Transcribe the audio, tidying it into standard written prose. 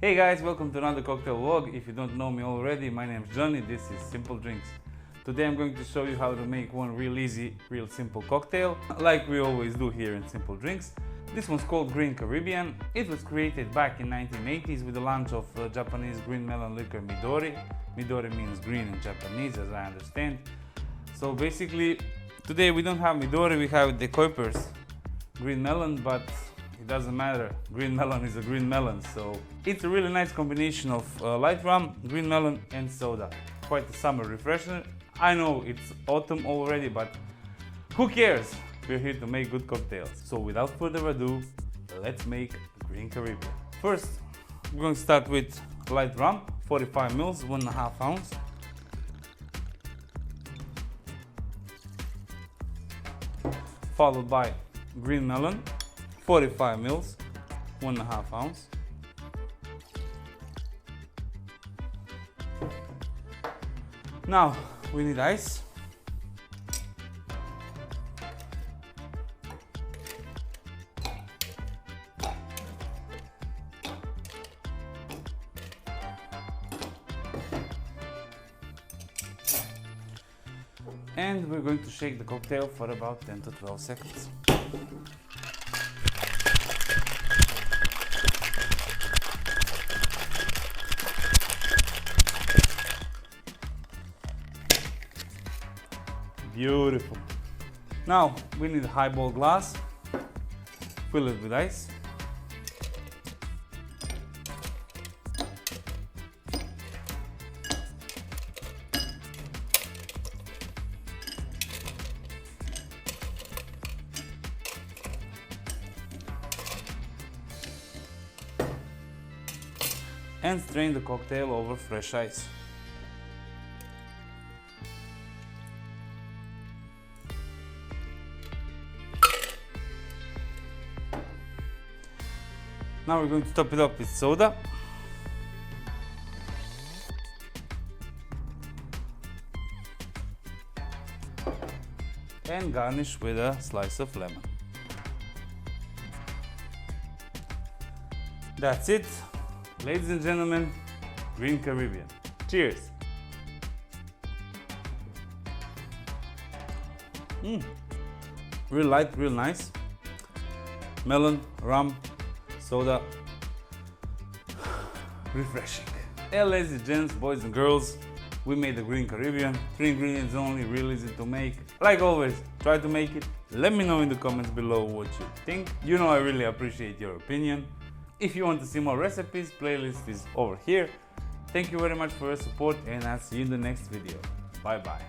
Hey guys, welcome to another cocktail vlog. If you don't know me already, my name is Johnny, this is Simple Drinks. Today I'm going to show you how to make one real easy, real simple cocktail, like we always do here in Simple Drinks. This one's called Green Caribbean. It was created back in 1980s with the launch of Japanese green melon liquor Midori. Midori means green in Japanese, as I understand. So basically, today we don't have Midori, we have the Kuiper's green melon, but it doesn't matter. Green melon is a green melon, so it's a really nice combination of light rum, green melon and soda. Quite a summer refresher. I know it's autumn already, but who cares? We're here to make good cocktails. So without further ado, let's make Green Caribbean. First, we're going to start with light rum, 45 ml, 1.5 ounce. Followed by green melon, 45 ml, 1.5 ounce. Now we need ice. And we're going to shake the cocktail for about 10 to 12 seconds. Beautiful. Now we need a highball glass, fill it with ice. And strain the cocktail over fresh ice. Now we're going to top it up with soda. And garnish with a slice of lemon. That's it. Ladies and gentlemen, Green Caribbean. Cheers! Real light, real nice. Melon, rum, soda, refreshing. Hey ladies and gents, boys and girls, we made the Green Caribbean. 3 ingredients only, real easy to make. Like always, try to make it. Let me know in the comments below what you think. You know I really appreciate your opinion. If you want to see more recipes, playlist is over here. Thank you very much for your support and I'll see you in the next video. Bye bye.